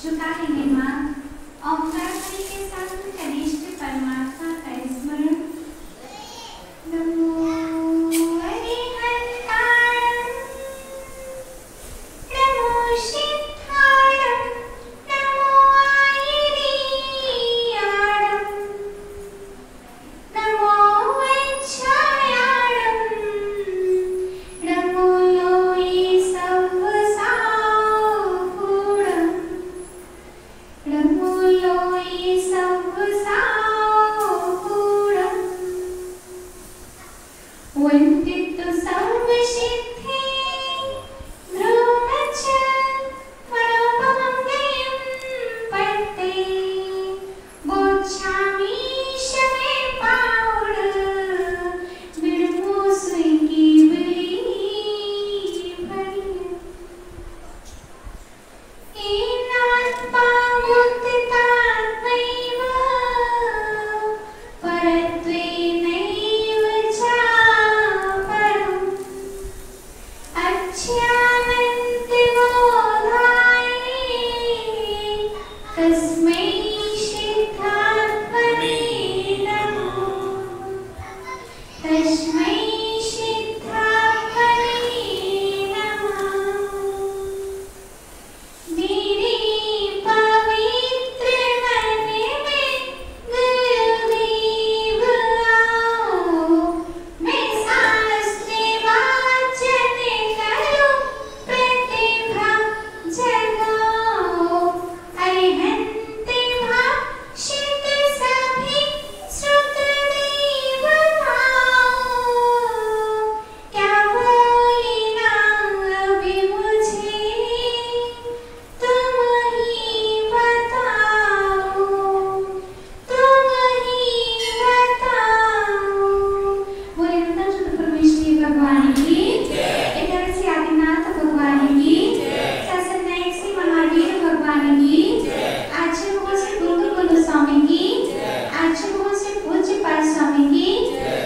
झुकाएंगे माँ। ओंकार ध्वनि के साथ कनिष्ठ परमात्मा का स्मरण। नमो अरिहंताणं, नमो सिद्धाणं, नमो आयरीयाणं, नमो वैच्छायाणं, नमो लोये सवसागुणं, नमो लोये सवसागुणं। वन्दितु सर्वसिद्धि ध्रुवञ्च परममङ्गलं पते। बोच्छामि शमे पाउड विड़मो स्विंगी बिली भरिय। एनात्मा मुक्तितात्मैव परत्वेनैव चापरम्। अच्छामन्ति बोधाय तस्मै सिद्धात्मने नमः। तस्मै सिद्धात्मने नमः। मेरे पवित्र मन में गुरुदेव आओ। मैं शास्त्र वाचन करूं, प्रतिभा जगाओ। अरिहंते भाषित सभी श्रुत देवताओं। क्या बोलना अभी मुझे, तुम ही बताओ, तुम ही बताओ। बोले शुद्ध परमेश्वरी भगवान की, एकादशी आदिनाथ भगवान की, शासन नायक श्री महावीर भगवान की, आचार्य भगवान श्री गुरु गोस्वामी की, आचार्य भगवान श्री पूज्य पाद स्वामी की,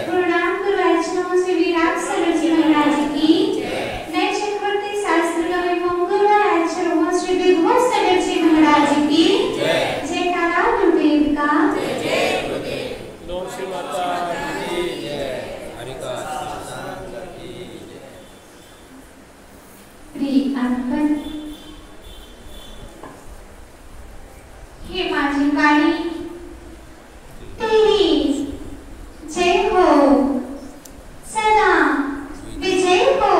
प्रणाम गुरु आचार्य भगवान श्री विराट सरल जी महाराज की, नए चक्रवर्ती शास्त्र कवि मंगल आचार्य भगवान श्री विभूति सरल जी महाराज की, जयकारा गुरुदेव का। नमो श्री माता की जय। हरि का प्रिय अर्पण। हे माझी काळी, तेरी जय हो, सदा विजय हो।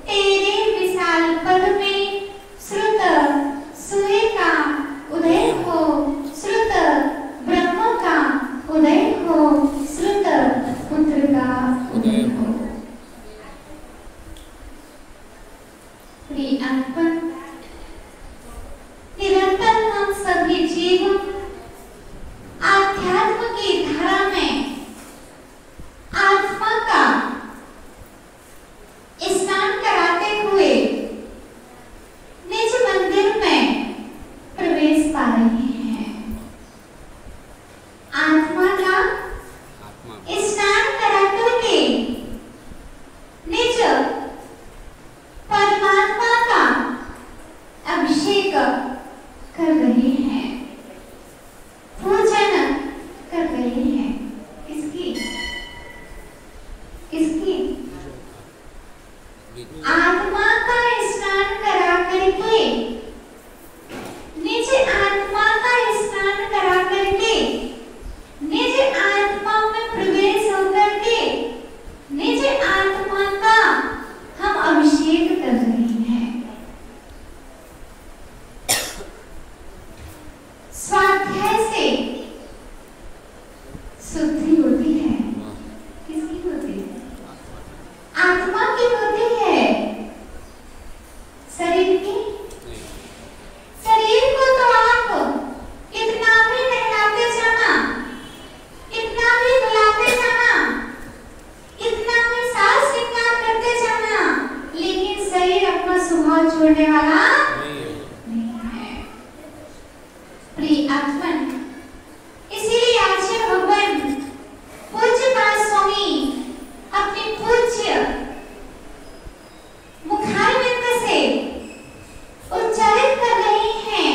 तेरे विशाल पद में श्रुत सूर्य का उदय हो, श्रुत ब्रह्म का उदय हो, श्रुत पुत्र का उदय हो। प्रिय अर्पण। निरंतर हम सभी जीव आध्यात्म की धारा में आत्मा का स्नान कराते हुए निज मंदिर में प्रवेश पा रहे हैं। आत्मा का स्नान करा करके निज परमात्मा का अभिषेक कर रहे हैं, पूजन कर रहे हैं। किसकी? किसकी? आत्मा का स्नान करा करके, निज आत्मा का स्नान करा करके, निज आत्मा में प्रवेश होकर के निज आत्मा का हम अभिषेक कर रहे हैं। स्वाध्याय से शुद्धि होती है। किसकी होती है? आत्मा की होती है। शरीर की? शरीर को तो आप कितना भी नहलाते जाना, कितना भी धुलाते जाना, कितना भी साज श्रृंगार करते जाना, लेकिन शरीर अपना स्वभाव छोड़ने वाला नहीं है। प्रिय आत्मन, इसीलिए आचार्य भगवान पूज्य पाद स्वामी अपने पूज्य मुखारविंद से उच्चारित कर रहे हैं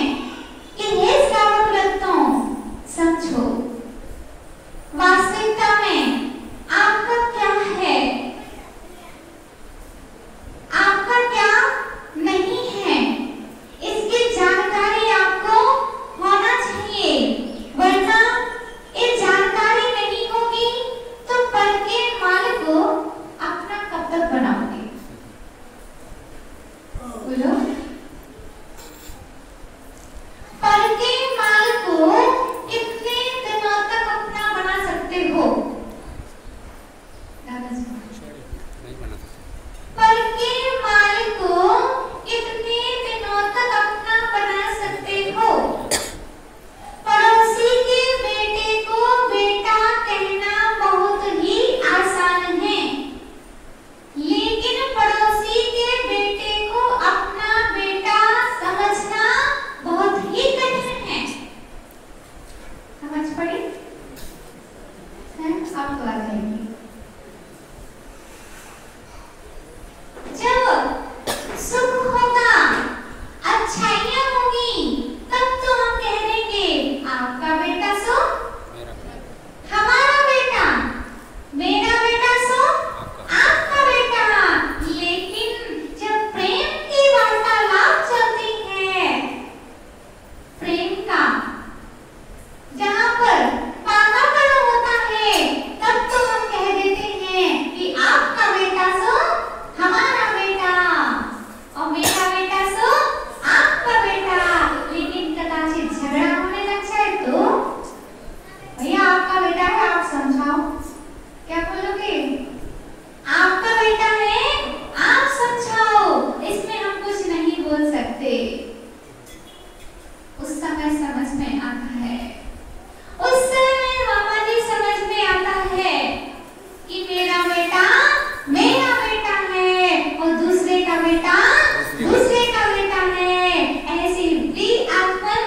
शरीर आत्मन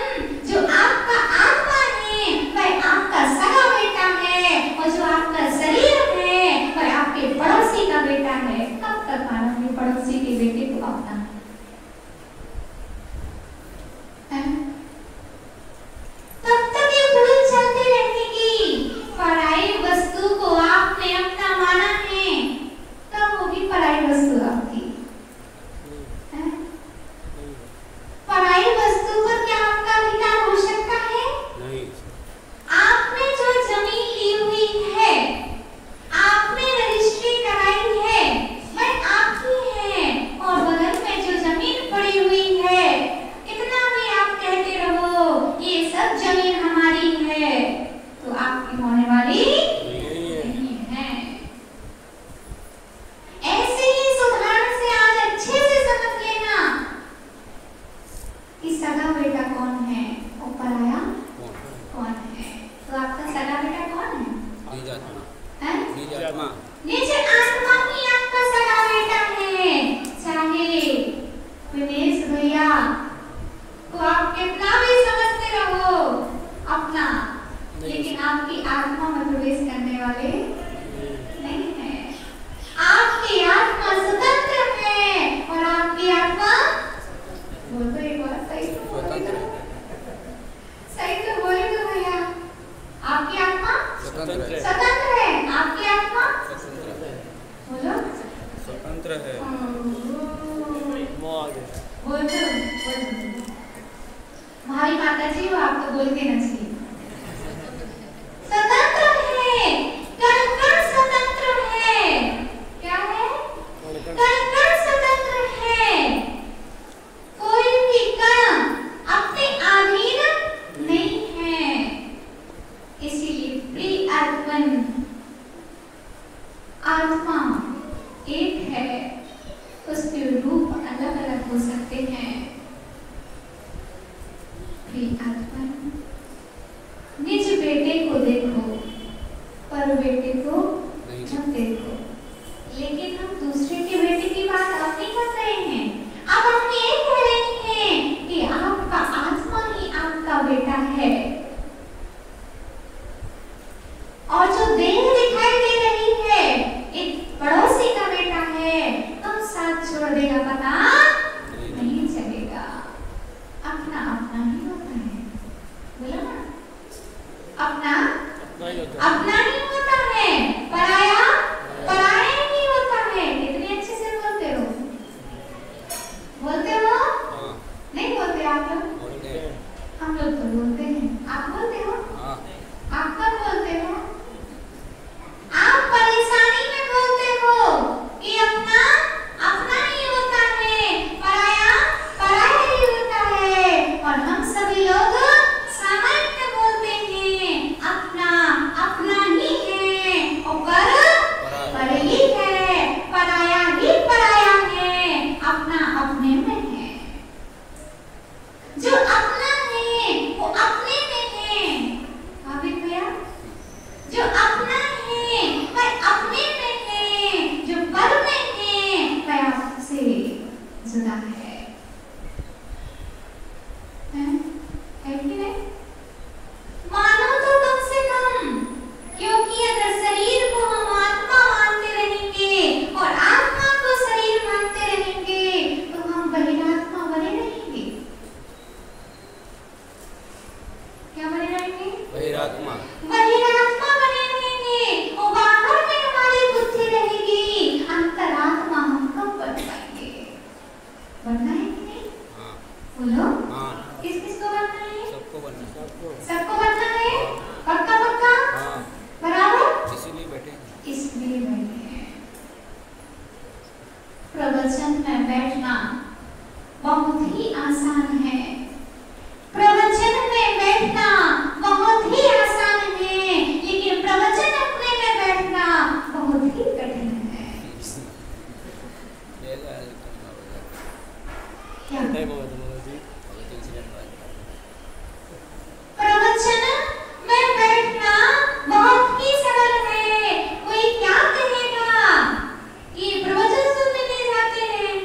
जो आपका आत्मा है वह आपका सगा बेटा है, और जो आपका शरीर है वह आपके पड़ोसी का बेटा है। कब तक मानव ने पड़ोसी के बेटे को अपना तब तक ये भूल चलते रहेगी। पराई वस्तु को आपने अपना माना है, तब होगी पराई वस्तु आपकी। पराई वस्तु पर क्या आपका अधिकार हो सकता है? नहीं। आपने जो जमीन ली हुई है, आपने रजिस्ट्री कराई है, वह आपकी है, और बगल में जो जमीन पड़ी हुई है, कितना भी आप कहते रहो ये सब जमीन हमारी है, तो आपकी होने वाली नहीं है। ऐसे ही इस उदाहरण से आज अच्छे से समझ लेना कि सगा बेटा कौन है और पराया कौन है। तो आपका सगा बेटा कौन है? निज आत्मा। हैं? निज आत्मा। निज आत्मा ही आपका सगा बेटा है। चाहे विनेश भैया को आप कितना भी समझते रहो अपना, लेकिन आपकी आत्मा में प्रवेश करने वाले नहीं है। आपकी आत्मा स्वतंत्र है, और आपकी आत्मा बोल तो एक बार सही तो बोले तो, सही तो बोले तो भैया, आपकी आत्मा स्वतंत्र है। स्वतंत्र है। आपकी आत्मा स्वतंत्र है। बोलो स्वतंत्र है। बोल दो। हमारी माता जी वो आपको बोल के ना चाहिए। स्वतंत्र है, कण-कण स्वतंत्र है। क्या है? कण-कण स्वतंत्र है। कोई भी कण अपने अधीन नहीं है। इसीलिए प्रिय अर्पण आत्मा एक है, उसके रूप अलग अलग हो सकते हैं। प्रिय अर्पण निज बेटे को देखो, पर बेटे को मत देखो। लेकिन हम दूसरे के बेटे की बात अब नहीं कर रहे हैं। अब हम ये कह रहे हैं कि आपका आत्मा ही आपका बेटा है, और जो देह दिखाई दे रही है एक पड़ोसी का बेटा है, तो साथ छोड़ देगा पता नहीं चलेगा। अपना अपना ही होता है, बोला ना, अपना अपना ही होता है, पराया पराया ही होता है। कितने अच्छे से बोलते हो, बोलते हो? नहीं बोलते आप लोग? हम लोग तो बोलते हैं। आप बोलते हो? आप कब बोलते हो? आप परेशानी में बोलते हो कि अपना अपना ही होता है, पराया पराया ही होता है। और हम सभी लोग सामान्य बोलते हैं, अपना अपना ही है, और पर ही है, पराया ही पराया है, अपना अपने में है। जो अपना है वो अपने में है। भाभी भैया, जो अपना है वह अपने में है, जो पर में है वह आपसे जुदा है। है कि नहीं? मानो तो कम से कम, क्योंकि अगर शरीर को हम आत्मा मानते रहेंगे और आत्मा को शरीर मानते रहेंगे, तो हम बहिरात्मा बने रहेंगे। क्या बने रहेंगे? बहिरात्मा। बहिरात्मा बने रहेंगे, और बाहर में हमारी बुद्धि रहेगी। अंतरात्मा हम कब बन पाएंगे? बनना है कि नहीं? हाँ। बोलो। हाँ। किस किस को बनना है? सबको बनना। सबको बनना है? पक्का पक्का? हाँ। बराबर? इसीलिए बैठे हैं। इसलिए बैठे हैं। प्रवचन में बैठना बहुत ही आसान है। प्रवचन में बैठना बहुत ही आसान है, लेकिन प्रवचन अपने में बैठना बहुत ही कठिन है। क्या? प्रवचन में बैठना बहुत ही सरल है। कोई क्या कहेगा कि प्रवचन सुनने नहीं जाते हैं,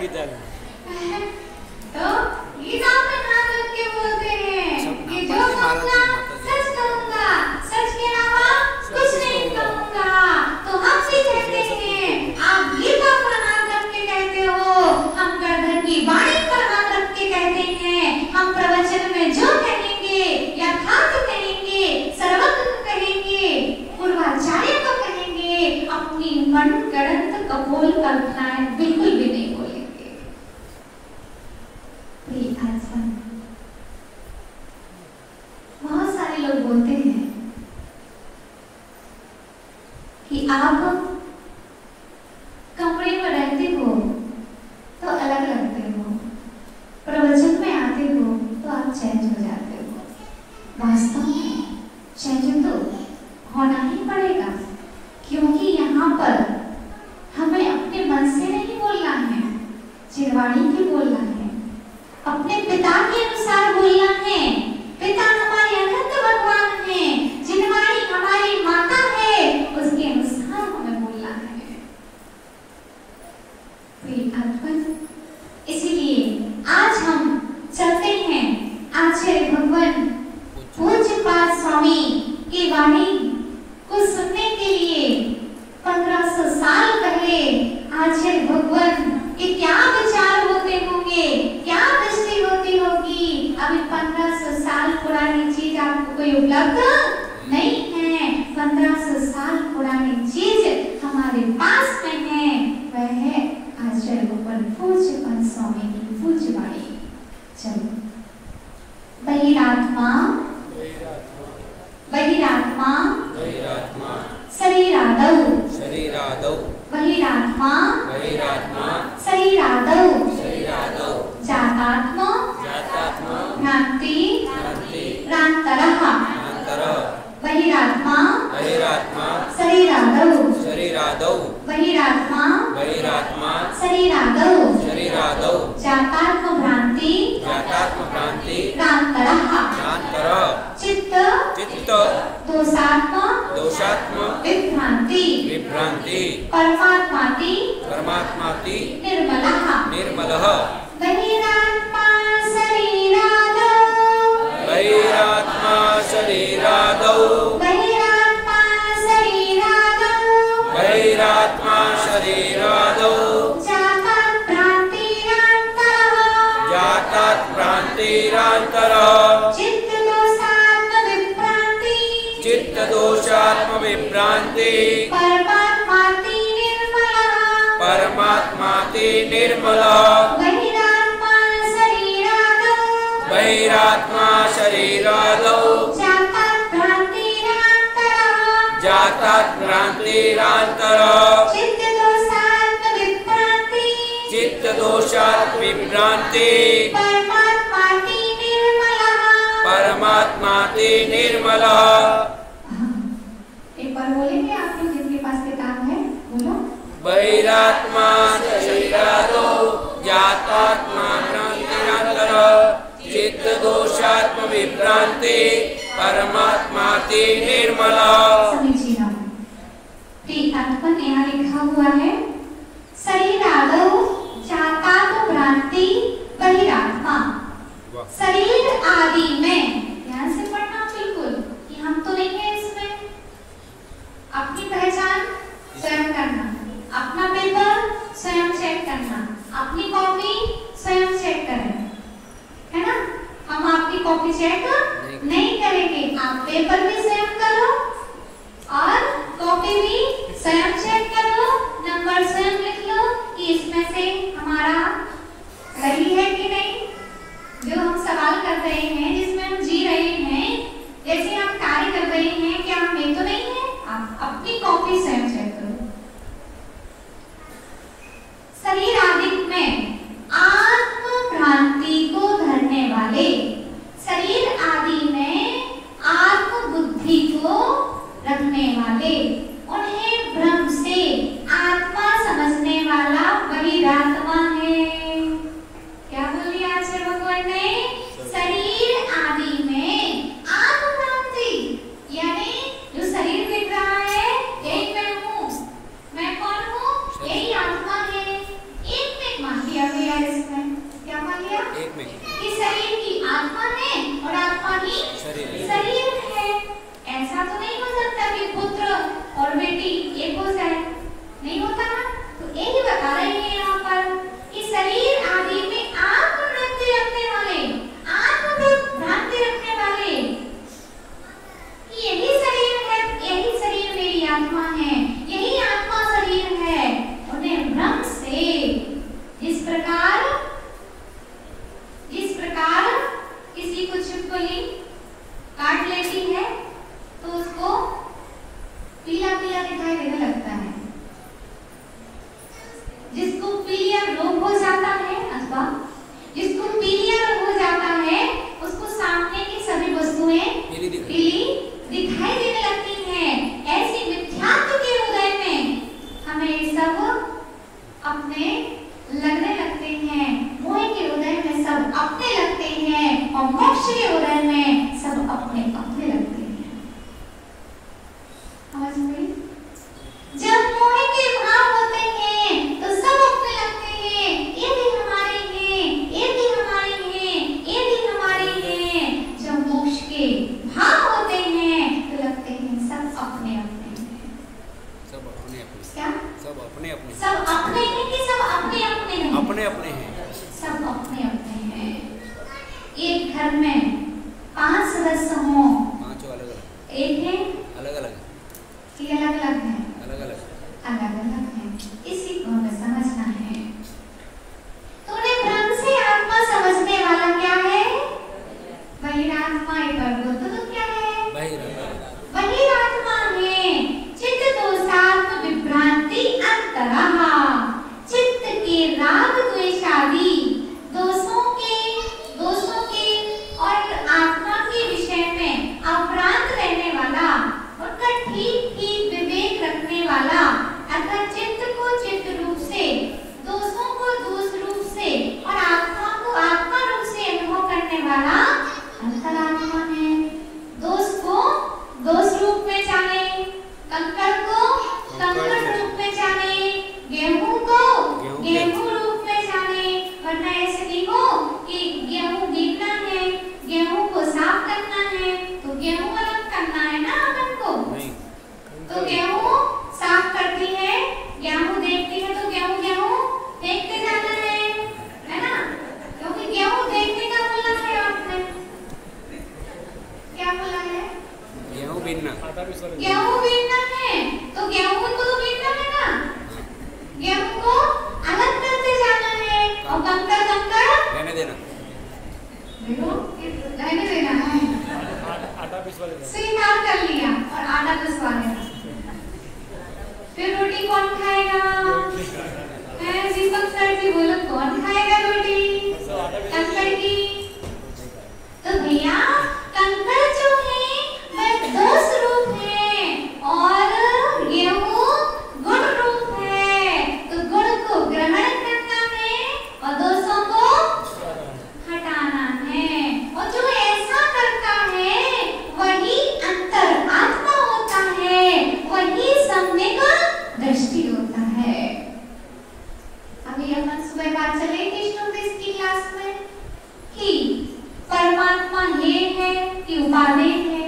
गीता में। तो गीता में नाम रख के बोलते हैं कि जो कहूँगा सच कहूँगा, सच के अलावा कुछ नहीं कहूँगा। तो हम भी कहते हैं, आप गीता पर हाथ रख के कहते हो, हम गर्दन की बाणी पर हाथ रख के कहते हैं। हम प्रवचन में जो कहेंगे, यथार्थ कहेंगे, सर्वज्ञ कहेंगे, पूर्वाचार्य को कहेंगे, अपनी मनगढ़ंत कपोल कल्पनाएं बिल्कुल भी नहीं बोलेंगे। बहुत सारे लोग बोलते हैं कि आप कमरे में रहते हो तो अलग लगते हो, प्रवचन में आते हो तो आप चेंज हो जाते हो। वास्तव में चेंज तो होना ही पड़ेगा, क्योंकि यहाँ पर हमें अपने मन से नहीं बोलना है, चिरवाणी की बोलना है, अपने पिता के अनुसार बोलना है। पिता हमारे अनंत भगवान हैं, जिनवाणी हमारी माता है, उसके अनुसार हमें बोलना है। इसलिए आज हम चलते हैं आचार्य भगवान पूज्यपाद स्वामी की वाणी को सुनने के लिए। 1500 साल पहले आचार्य भगवान के क्या विचार होते होंगे, क्या दृष्टि होती होगी। अभी 1500 साल पुरानी चीज आपको कोई उपलब्ध नहीं है। 1500 साल पुरानी चीज हमारे पास में है, वह है आचार्य भगवान पूज्यपाद स्वामी की पूज्य वाणी। चलो, बहिरात्मा बहिरात्मा शरीरादौ शरीरादौ बहिरात्मा शरीरादौ जातात्मा भ्रांति भ्रांतरः बहिरात्मा शरीरादौ बहिरात्मा शरीरादौ जातात्मा भ्रांति भ्रांतरः चित्त दोषात्मा विभ्रांति परमात्माति निर्मलः बहिरात्मा शरीरादौ जातात् भ्रांतिरान्तरः चित्त दोषात्म विभ्रांति परमात्माति निर्मलः बहिरात्मा शरीरादौ जातात् भ्रांतिरान्तरः चित्त दोषात् विभ्रांति परमात्माति निर्मलः। एक बार बोलेंगे आप लोग जिनके पास किताब है, बोलो। बहिरात्मा शरीरादौ जातात्मा भ्रांतिरान्तरः चित्त दोषात्म विभ्रांति परमात्माति निर्मलः। समीचीनम्। यहाँ लिखा हुआ है शरीरादौ जातात् भ्रांति बहिरात्मा। शरीर आदि में, ध्यान से पढ़ना बिल्कुल, कि हम तो नहीं है इसमें। अपनी पहचान स्वयं करना, अपना पेपर स्वयं चेक करना, अपनी कॉपी स्वयं चेक करें, है ना। हम आपकी कॉपी चेक नहीं करेंगे। आप पेपर भी स्वयं करो और कॉपी भी स्वयं चेक करो, नंबर स्वयं लिख लो कि इसमें से हमारा सही है कि नहीं। जो हम सवाल कर रहे हैं, जिसमें हम जी रहे हैं, जैसे हम कार्य कर रहे हैं, क्या हम ये तो नहीं है। आप अपनी कॉपी स्वयं चेक करो। शरीर आदि में आत्म भ्रांति को धरने वाले, शरीर आदि में आत्म बुद्धि को रखने वाले, उन्हें भ्रम से आत्मा समझने वाला बहिरात्मा है। क्या बोल दिया आचार्य भगवान ने? शरीर आदि में आत्म भ्रांति, यानी जो शरीर दिख रहा है यही मैं हूँ, मैं कौन हूँ, यही आत्मा है। एक में मान लिया आत्मा है, यही आत्मा शरीर है। उन्हें भ्रम से जिस प्रकार किसी को छिपकली काट लेती है तो उसको पीला पीला दिखाई देने लगता है। जिसको पीलिया रोग हो जाता है अथवा जिसको पीलिया रोग हो जाता है उसको सामने की सभी वस्तुएं पीली दिखाई देने लगती हैं। ऐसी मिथ्यात्व के हृदय में हमें सब अपने लगने लगते हैं। मोह के हृदय में सब अपने लगते हैं और मोक्ष के हृदय में सब अपने अपने लगते हैं। समझ में? जब मोह के भाव होते हैं तो सब अपने लगते हैं, ये भी हमारे हैं, ये भी हमारे हैं, ये भी हमारे हैं। जब मोक्ष के भाव होते हैं तो लगते हैं सब अपने अपने हैं। सब अपने अपने क्या? सब अपने अपने सब अपने हैं कि सब अपने अपने हैं? अपने अपने हैं। सब अपने अपने हैं। एक घर में 5 सदस्य हों, पांचों अलग अलग एक है अलग अलग कि अलग अलग है? अलग अलग अलग अलग है। इसी को हमें समझना है। तो उन्हें भ्रम से आत्मा समझने वाला क्या है? बहिरात्मा। एक बार बोल तो क्या है? बहिरात्मा है। चित्त दोषात्म विभ्रांति अंतरः। चित्त के राग द्वेषादि दोषों के और आत्मा के विषय में अभ्रांत रहने वाला, उनका ठीक ठीक विवेक रखने वाला अर्थात चित्त को चित्त रूप से, दोषों को दोष रूप से और आत्मा को आत्मा रूप से अनुभव करने वाला अंतरात्मा है। दोष को दोष रूप में जाने, कंकड़ को कंकड़ रूप में जाने, गेहूं को गेहूं रूप में जाने। वरना ऐसे नहीं हो कि गेहूं गीला है, गेहूं को साफ करना है तो गेहूं अलग करना है ना अपन को। तो गेहूं साफ करती है, गेहूं देखती है तो गेहूं देखते जाना है ना? क्योंकि गेहूं देखने का बोला है आपने। क्या बोला है? गेहूं बीनना है तो गेहूं को तो बीनना है ना। गेहूं को अलग करते जाना है और कंकड़ रहने देना। देखो रहने देना है। स्वीकार कर लिया और आटा पिसवा लेना। फिर रोटी कौन खाएगा? दीपक सर जी बोलो कौन खाएगा रोटी? कंकड़ की। तो भैया कंकड़ जो है वह दोष रूप है और गेहूं गुण रूप है। तो गुण को ग्रहण करना है और दोषों को हटाना है। और जो ऐसा करता है वही अंतर आत्मा होता है, वही सम्यक दृष्टि होता है। अभी अपन सुबह बात चले कृष्णोपदेश की क्लास में कि परमात्मा ये है कि उपादेय है।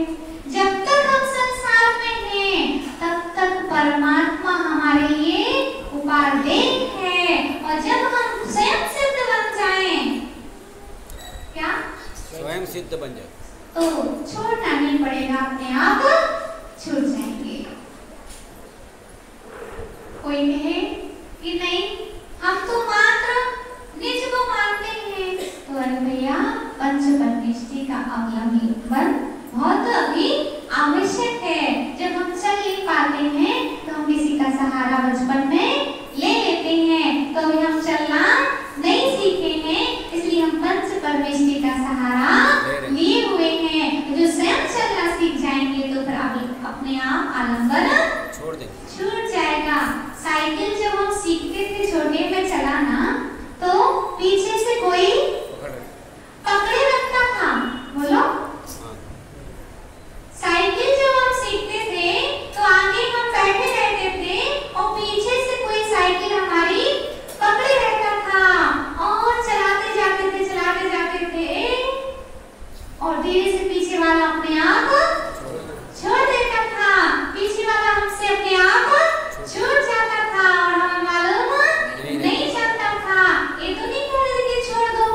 जब तक हम संसार में हैं तब तक परमात्मा हमारे लिए उपादेय है। और जब हम स्वयं सिद्ध बन जाएं, क्या स्वयं सिद्ध बन जाए तो छोड़ना नहीं पड़ेगा, अपने आप छूट जाएंगे। कोई कहे कि नहीं हम तो मात्र निज को मानते हैं, तो अरे भैया पंच परमेष्टि का अवलंबन बहुत अभी आवश्यक है। जब हम चल नहीं पाते हैं तो हम किसी का सहारा बचपन में ले लेते हैं, तो अभी हम चलना नहीं सीखे हैं, इसलिए हम पंच परमेष्टि का सहारा लिए हुए हैं। जो स्वयं चलना सीख जाएंगे तो फिर अपने आप आलम्बन छूट जाएगा। साइकिल जब हम सीखते थे छोटे में चलाना तो पीछे से कोई पकड़े रखता था। बोलो साइकिल जब हम सीखते थे तो आगे हम बैठे रहते थे और पीछे से कोई साइकिल हमारी पकड़े रहता था और चलाते जाते थे और धीरे से पीछे वाला अपने आप छोड़ देता था, पीछे वाला हमसे अपने आप छूट जाता था और हमें मालूम नहीं चलता था। ये तो नहीं कह रहे कि छोड़ दो,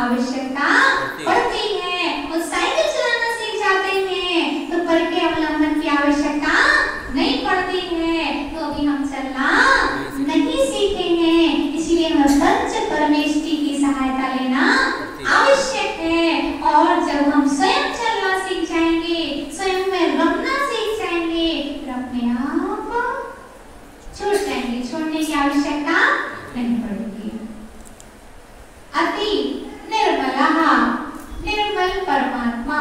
आवश्यकता पड़ती है। वो साइकिल चलाना सीख जाते हैं तो पर के अवलंबन की आवश्यकता नहीं पड़ती है। तो अभी हम चलना नहीं सीखे हैं, इसलिए हमें पंच परमेष्टि की सहायता लेना आवश्यक है। और जब हम स्वयं चलना सीख जाएंगे, स्वयं में रमना सीख जाएंगे, फिर अपने आप छूट जाएंगे, छोड़ने की आवश्यकता नहीं पड़ेगी। अति निर्मलः, निर्मल परमात्मा।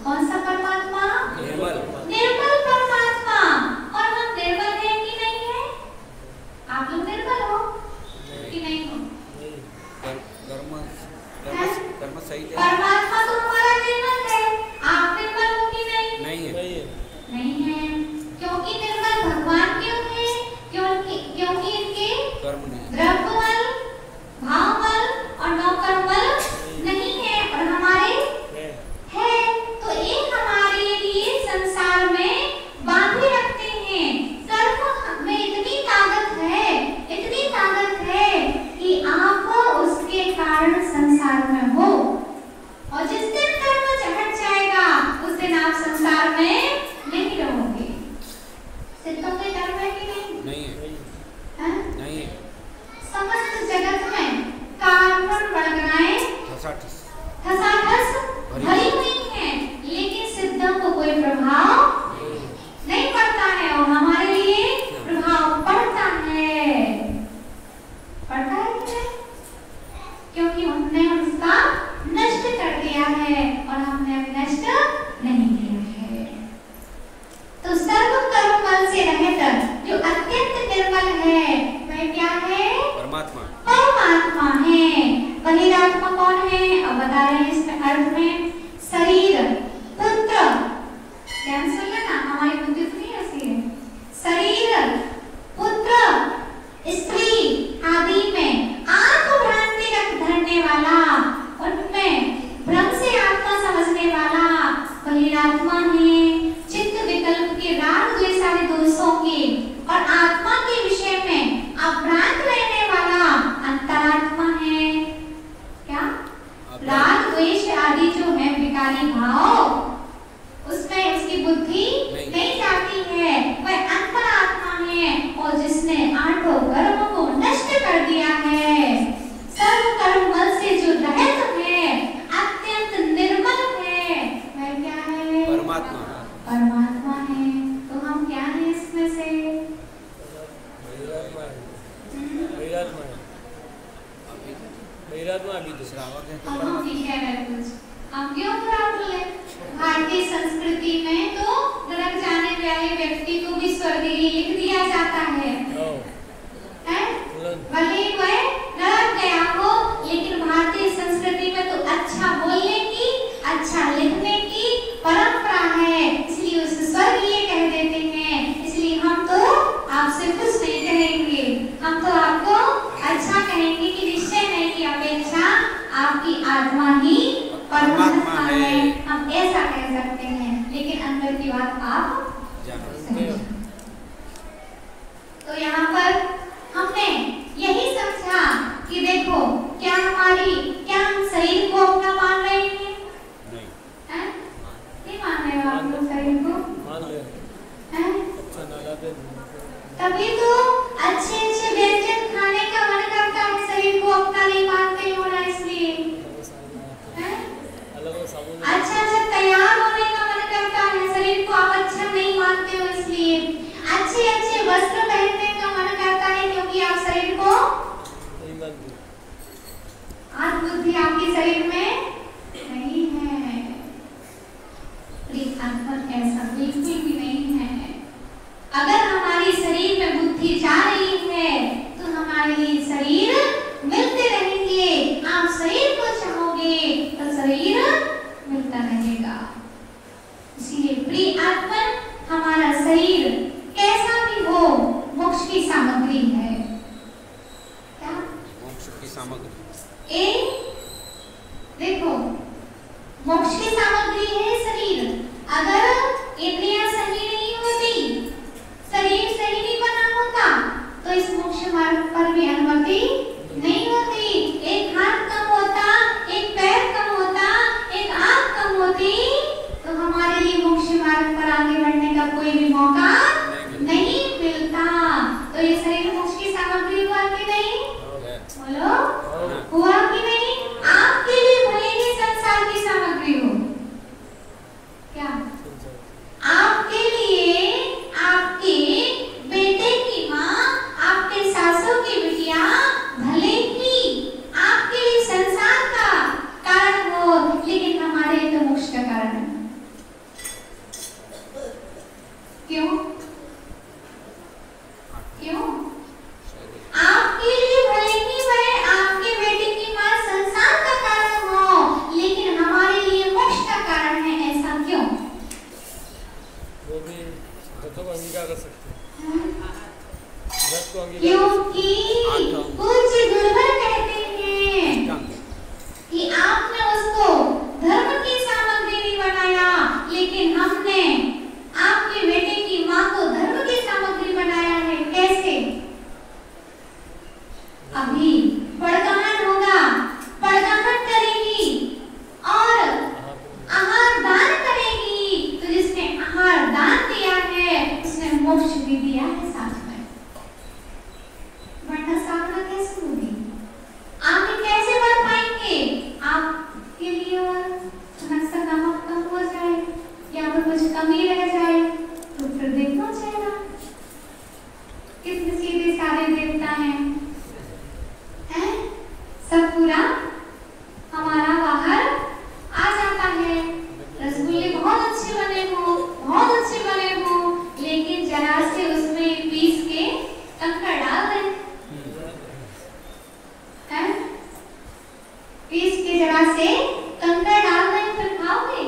कौन सा परमात्मा? निर्मल। निर्मल परमात्मा। और हम निर्मल हैं कि नहीं है? आप लोग निर्मल हो कि नहीं हो? कर्म सही है। परमात्मा तो हमारा निर्मल है, आप निर्मल हो कि नहीं? नहीं है। नहीं है। क्योंकि निर्मल भगवान क्यों है? क्योंकि इनके कर्म नहीं। द्रव्यमल, भावमल और नौकर्मल नहीं है, और हमारे है। तो ये हमारे लिए संसार में बांधे रखते हैं। कर्म में इतनी ताकत है कि आप उसके कारण संसार में हो, और जिस दिन कर्म हट जाएगा उस दिन आप संसार में नहीं रहोगे। सिद्धों के कर्म है कि नहीं? नहीं है। नहीं है। समस्त जगत में कार्बन वल्गनाएं ठसाठस भरी हुई हैं, लेकिन सिद्धों को कोई प्रभाव नहीं पड़ता है, और हमारे लिए प्रभाव पड़ता है। पड़ता है कि नहीं? क्योंकि हमने उसका नष्ट कर दिया है, और हमने नष्ट नहीं किया है। तो सर्व कर्ममल से रहित जो अत्यंत निर्मल है वह क्या है? परमात्मा। परमात्मा है। बहिरात्मा कौन है? अब बता रहे हैं इसमें अर्थ में। शरीर, पुत्र, ध्यान सुन लेना, हमारी बुद्धि तो नहीं ऐसी है। शरीर, पुत्र, स्त्री आदि में आत्म भ्रांति रख धरने वाला, उनमें भ्रम से आत्मा समझने वाला बहिरात्मा है। चित्त विकल्प के राग द्वेष आदि दोषों के और आत्मा के विषय में अभ्रांत रहने वाला अंतरात्मा है। क्या? राग द्वेष आदि जो है विकारी भाव, उसमें उसकी बुद्धि नहीं जाती है, वह अंतरात्मा है। और जिसने आठों कर्मों को नष्ट कर दिया है, सर्व कर्ममल से जो रहित है, अत्यंत निर्मल है, वह क्या है? परमात्मा। परमात्मा है। तो हम क्या हैं इसमें से? अभी दूसरा हम ठीक है कुछ हम क्यों बुरा बोले? भारतीय संस्कृति में तो नरक जाने वाले व्यक्ति को भी स्वर्गीय लिख दिया जाता है। भले ही वह नरक गया हो, लेकिन भारतीय संस्कृति में तो अच्छा बोलने की, अच्छा लिखने की परंपरा है, इसलिए उसे स्वर्गीय कह देते हैं। इसलिए हम तो आपसे कुछ नहीं कहेंगे, हम तो आपको अच्छा कहेंगे कि निश्चय नहीं की अपेक्षा आपकी आत्मा ही परमात्मा है, हम ऐसा कह सकते हैं। लेकिन अंदर की बात आप जानते हो। तो यहाँ पर हमने यही समझा कि देखो, क्या हम शरीर को अपना मान रहे हैं? नहीं मान रहे हो आप लोग शरीर को? मान रहे हैं। तभी तो अच्छे व्यंजन खाने का मन करता है, शरीर को अपना नहीं मानते हो ना, इसलिए अच्छा तैयार होने का मन करता है, शरीर को आप अच्छा नहीं मानते हो, इसलिए अच्छे वस्त्र पहनने का मन करता है, क्योंकि आप शरीर को नहीं मानते। आज बुद्धि आपके शरीर में नहीं है, ऐसा बिल्कुल भी नहीं है। अगर हमारी शरीर में बुद्धि जा रही है तो हमारे लिए शरीर मिलते रहेंगे। आप शरीर को चाहोगे तो शरीर मिलता रहेगा। इसलिए प्रिय आत्मन, हमारा शरीर कैसा भी हो, मोक्ष की सामग्री है। क्या? मोक्ष की सामग्री। देखो, मोक्ष की सामग्री है शरीर। अगर इंद्रियां सही नहीं होती, शरीर सही नहीं बना होता, तो इस मोक्ष मार्ग पर भी अनुमति नहीं होती। एक हाथ कम होता, एक पैर बड़काहट होगा, बड़काहट करेगी और आहार दान करेगी। तो जिसने आहार दान दिया है उसने मोक्ष भी दिया है साथ में। वरना साधना कैसे होगी? आगे कैसे बढ़ पाएंगे? आपके लिए अचानक से नमक कम हो जाए या फिर कुछ कमी रह जाए तो फिर देखना चाहिए कितने सीधे सारे देवता हैं, सब पूरा हमारा बाहर आ जाता है। रसगुल्ले बहुत अच्छे बने हो, बहुत अच्छे बने हो, लेकिन जरा से उसमें पीस के कंकड़ डाल दें, पीस के जरा से कंकड़ डाल दें, फिर खाओगे?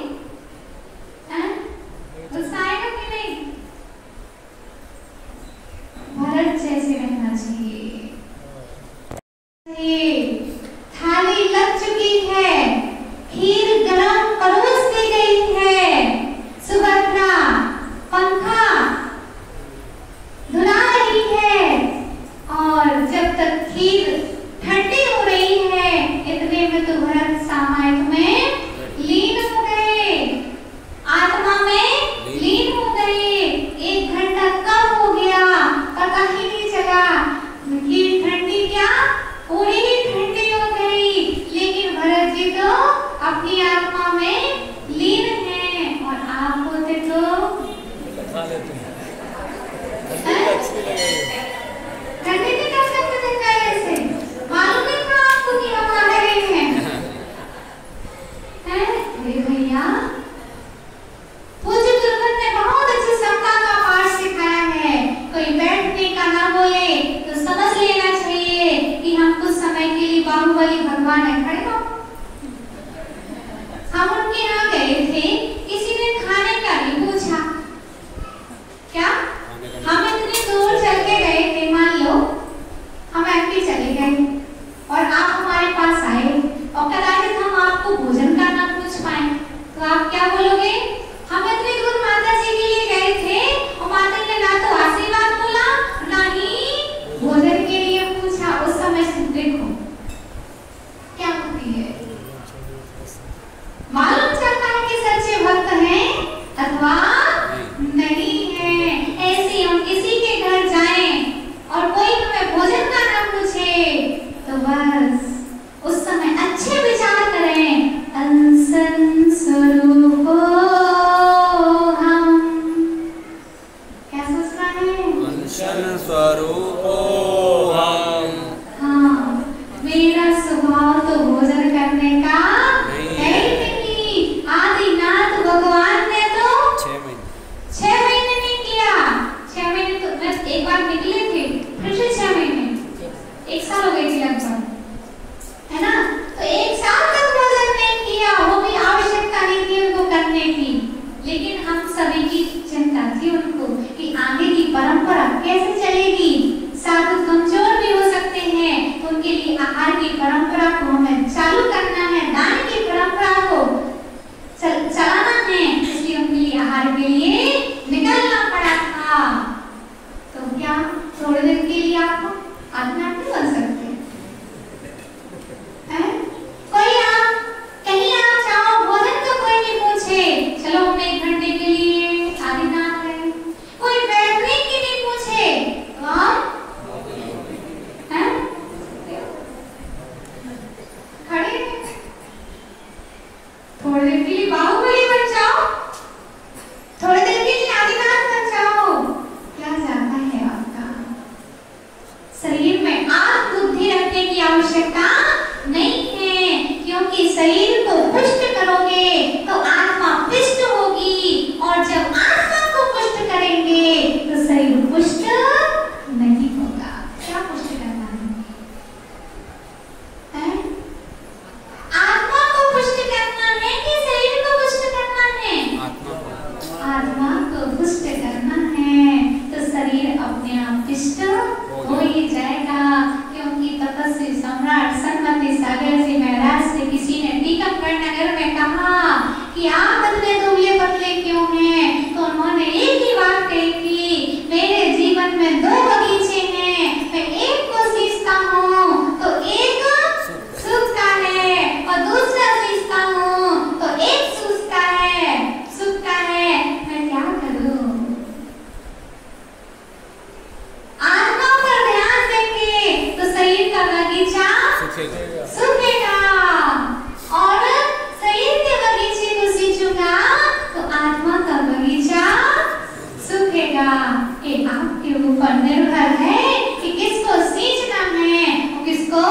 गुस्सा आएगा कि नहीं? भरत जैसे रहना चाहिए। थाली लग चुकी है, खीर गरम परोस दी गई है, सुभद्रा पंखा धुला रही है और जब तक खीर ठंडी हो रही है इतने में तो भरत सामायिक में लीन हो गए, आत्मा में लीन हो गए। 1 घंटा कम हो गया, पता ही नहीं चला। खीर ठंडी क्या पूरी ही ठंडी हो गई, लेकिन भरत जी तो अपनी आत्मा में लीन हैं और आप होते तो खा लेते हैं। ठंडी नहीं कर सकते थे पहले से, मालूम नहीं था आपको कि हम आ रहे हैं? अरे भैया, पूज्य गुरुवर ने बहुत अच्छी समता का पाठ सिखाया है। कोई बैठने का ना बोले तो समझ लेना चाहिए कि हम कुछ समय के लिए बाहुबली भगवान है, खड़े हो। हम उनके यहाँ गए थे, किसी ने खाने का नहीं पूछा, क्या हम इतनी दूर चल के गए थे, मान लो हम एमपी चले गए और आप हमारे पास आए और कदाचित हम आपको भोजन का ना पूछ पाए तो आप क्या बोलोगे? हम इतनी दूर माता जी के लिए गए थे और माता ने ना तो आशीर्वाद बोला ना ही भोजन के लिए पूछा। उस समय से देखो क्या होती है, मालूम चलता है कि सच्चे भक्त हैं अथवा नहीं है। ऐसे हम किसी के घर जाएं और कोई हमें भोजन का ना पूछे तो बस उस समय अच्छे विचार करें, अंसन स्वरूपो हम। क्या सोचना है? अंशन स्वरूपो हम। हाँ, मेरा स्वभाव तो भोजन करने का है ही नहीं। आदिनाथ भगवान ने तो 6 महीने नहीं किया। 6 महीने तो बस एक बार निकले थे, फिर से 6 महीने, 1 साल हो गई थी लगभग, है ना? तो 1 साल तक भोजन नहीं किया, वो भी आवश्यकता नहीं थी उनको करने की, लेकिन हम सभी की चिंता थी उनको कि आगे की परंपरा कैसे चलेगी। साधु कमजोर भी हो सकते हैं तो उनके लिए आहार की परंपरा को हमें चालू करना है, दान की परंपरा को चलाना है, इसलिए उनके लिए आहार के लिए निकलना पड़ा था। तो क्या थोड़ी देर के लिए आप अपने आप नहीं बन सकते? कोई आप कहीं आप चाहो भोजन तो कोई नहीं पूछे, चलो हम 1 घंटे के लिए आदिनाथ है। कोई बैठने की नहीं पूछे तो हम खड़े थोड़ी देर के लिए बाहुबली बन जाओ, थोड़ी देर के लिए आदिनाथ बन जाओ, क्या जाता है आपका? शरीर में आत्म बुद्धि रखने की आवश्यकता नहीं है, क्योंकि शरीर को पुष्ट करोगे तो आत्मा पुष्ट होगी और जब आत्मा को पुष्ट करेंगे तो शरीर पुष्ट नहीं होगा। क्या पुष्ट करना है? आत्मा को पुष्ट करना है कि शरीर को पुष्ट करना है? आत्मा को पुष्ट करना है तो शरीर अपने आप पुष्ट हो ही जाएगा, क्योंकि तपस्वी सम्राट सन्मति सागर जी महाराज से किसी ने टीकमगढ़ नगर में कहा कि आप इतने दुबले पतले क्यों हैं? तो उन्होंने एक ही बात कही थी, मेरे जीवन में 2 बगीचे हैं, मैं एक को सींचता हूँ तो सूखेगा। सूखेगा। और शरीर के बगीचे को सींचूंगा तो आत्मा का बगीचा सूखेगा। ये आपके ऊपर निर्भर है कि किसको सींचना है और किसको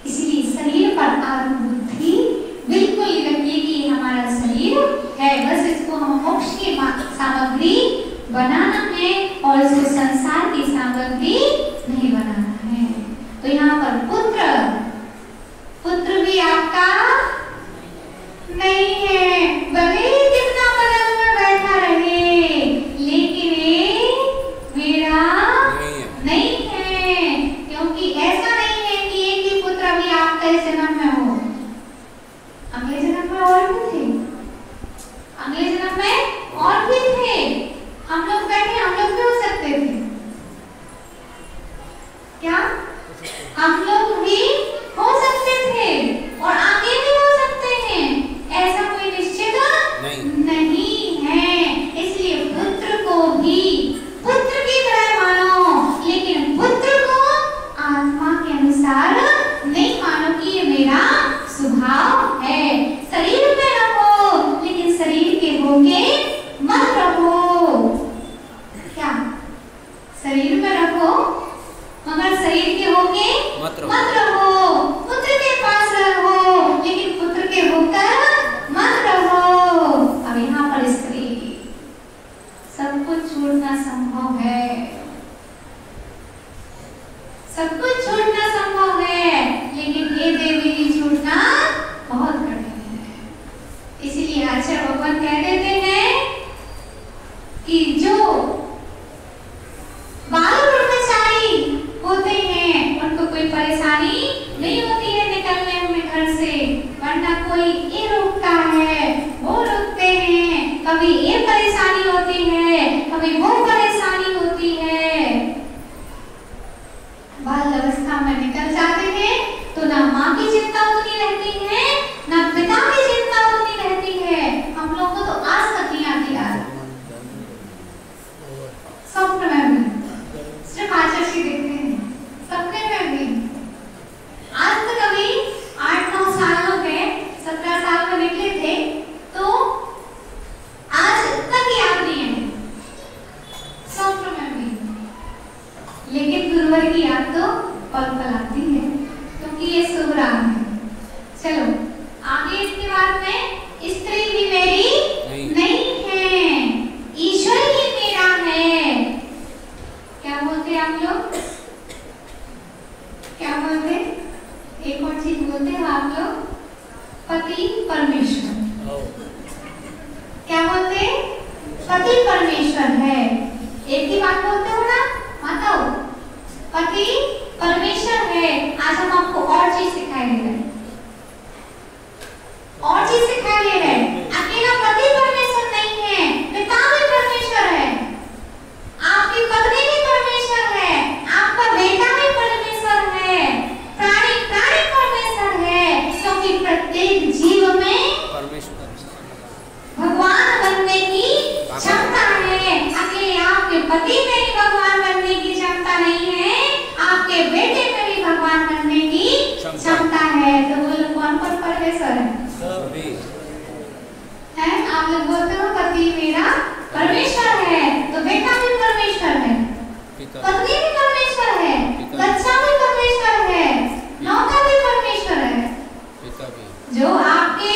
इसलिए शरीर पर आत्मबुद्धि बिल्कुल रखिए कि हमारा शरीर है, बस इसको हम मोक्ष की सामग्री बनाना है और इसको संसार की सामग्री नहीं बनाना है। तो यहाँ पर पुत्र भी आपका नहीं है, भले ही कितना पलंग में बैठा रहे लेकिन ये मेरा नहीं है, क्योंकि ऐसा नहीं है कि एक ही पुत्र भी आपका इस जन्म में हो। अगले जन्म में और भी थे, अगले जन्म में और भी थे। हम लोग बैठे, हम लोग भी हो सकते थे क्या? हम लोग भी हो सकते थे और आगे भी हो सकते हैं, ऐसा कोई निश्चित नहीं है। इसलिए पुत्र को भी पुत्र की तरह मानो, लेकिन पुत्र को आत्मा के अनुसार नहीं मानो कि ये मेरा स्वभाव है। शरीर में रहो लेकिन शरीर के होके मत रहो। क्या? शरीर में रहो मगर शरीर के होके मत रहो। पुत्र के पास रहो लेकिन पुत्र के होकर मत रहो। अब यहाँ पर स्त्री सब कुछ छोड़ना संभव है, सब कुछ छोड़ना संभव है, लेकिन ये देवी छोड़ना बहुत कठिन है। इसीलिए आचार्य भगवान कह देते हैं कि जो बाल ब्रह्मचारी होते हैं उनको कोई परेशानी नहीं होती है निकलने में घर से, वरना कोई ये रोकता है वो रोकते हैं, कभी ये परेशानी होती है कभी वो परेशानी होती है। बाल अवस्था में निकल जाते हैं तो ना माँ की चिंता होती रहती है ना पिता की चिंता होती रहती है। हम लोग को तो आज तक नहीं आती यार, स्वप्न में भी सिर्फ आचार्य देखते हैं, सपने में भी आज तक अभी 8-9 सालों के 17 साल में निकले थे तो आज तक याद नहीं है, स्वप्न में भी। लेकिन गुरुवर की याद तो पल पल आती है क्योंकि ये शुभ राम है। चलो आगे इसके बाद में स्त्री भी मेरी नहीं है, ईश्वर ही मेरा है। क्या बोलते हैं आप लोग? क्या बोलते? एक और चीज बोलते हैं आप लोग, पति परमेश्वर। क्या बोलते? पति परमेश्वर है। एक ही बात बोलते हो ना माताओं, पति परमेश्वर है। आज हम आपको और चीज सिखाए दे रहे हैं, और चीज सिखाए दे रहे हैं। अकेला पति परमेश्वर नहीं है, पिता भी परमेश्वर है, आपकी पत्नी भी परमेश्वर है, आपका बेटा भी परमेश्वर है, प्राणी परमेश्वर है, क्योंकि प्रत्येक जीव में भगवान बनने की क्षमता है। अकेले आपके पति में ही भगवान बनने की क्षमता नहीं है, आपके बेटे में भी भगवान बनने की क्षमता है। तो वो लोग कौन परमेश्वर है? आप लोग बोलते हो पति मेरा परमेश्वर है, तो बेटा भी परमेश्वर है, पत्नी भी परमेश्वर है, बच्चा भी परमेश्वर है, नौकर भी परमेश्वर है। जो आपके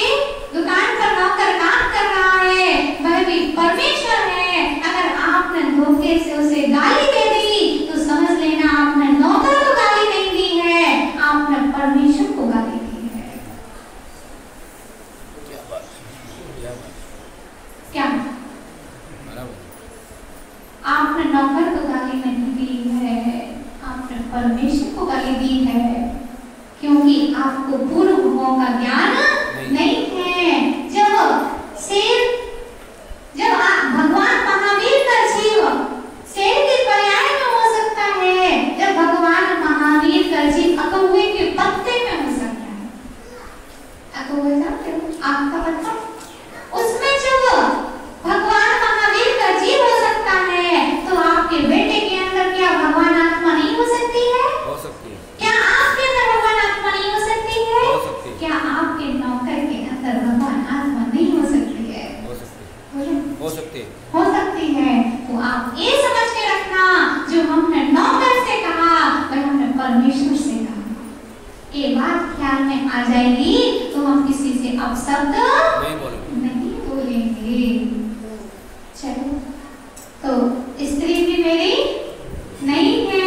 दुकान पर नौकर काम कर रहा है वह भी परमेश्वर है। अगर आपने धोखे से उसे गाली दे दी तो समझ लेना आपने नौकर को गाली नहीं दी है, आपने परमेश्वर को गाली दी है। क्या आपने नौकर को गाली नहीं दी है, आपने परमेश्वर को गाली दी है, क्योंकि आपको पूर्व भावों का ज्ञान नहीं है। जब आप भगवान महावीर का जीव शेर के पर्याय में हो सकता है, जब भगवान महावीर का जीव अकौवे के पत्ते में हो सकता है। अकौवे जानते हो? आम का पत्ता, उसमें जब भगवान महावीर का जीव हो सकता है तो आपके बेटे के अंदर क्या ज्ञान में आ जाएगी तो हम किसी से अपशब्द नहीं बोलेंगे। नहीं बोलेंगे। चलो, तो स्त्री भी मेरी नहीं है,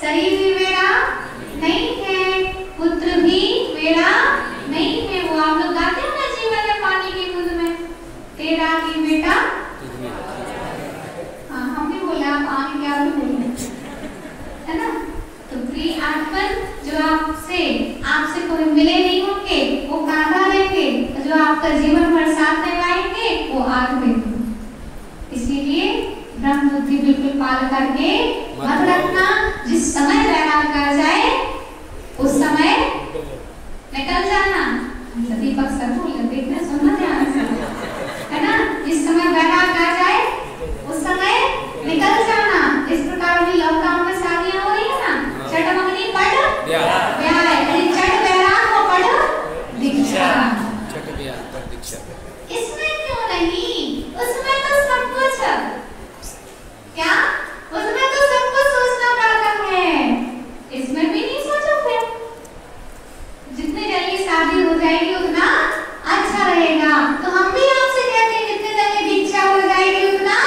शरीर भी मेरा नहीं है, पुत्र भी मेरा नहीं है। वो आप लोग गाते हो ना जीवन में पानी की बूंद में, तेरा भी बेटा। हाँ, हम भी बोले, आप आगे क्या भी बोले, है ना। तो प्रिय आत्मन जो आपसे कोई मिले नहीं होंगे वो कांधा रहेंगे, जो आपका जीवन भर साथ निभाएंगे वो आग देंगे। इसीलिए ब्रह्म बुद्धि बिल्कुल पाल करके मत रखना। जिस समय वैराग कर जाए उस समय निकल जाना। दीपक सर बोल देखना, सुनना ध्यान से, है ना। जिस समय वैराग कर जाए उस समय निकल जाना। इस प्रकार भी लॉकडाउन में शादियां हो रही है ना, छठ मंगनी पढ़ ब्याह, छठ वैराग को पढ़ दीक्षा, छठ ब्याह पर दीक्षा। इसमें क्यों नहीं, उसमें तो सब कुछ क्या, उसमें तो सब कुछ सोचना पड़ता है, इसमें भी नहीं सोचोगे। जितनी जल्दी शादी हो जाएगी उतना अच्छा रहेगा। तो हम भी आपसे कहते हैं जितनी जल्दी दीक्षा हो जाएगी उतना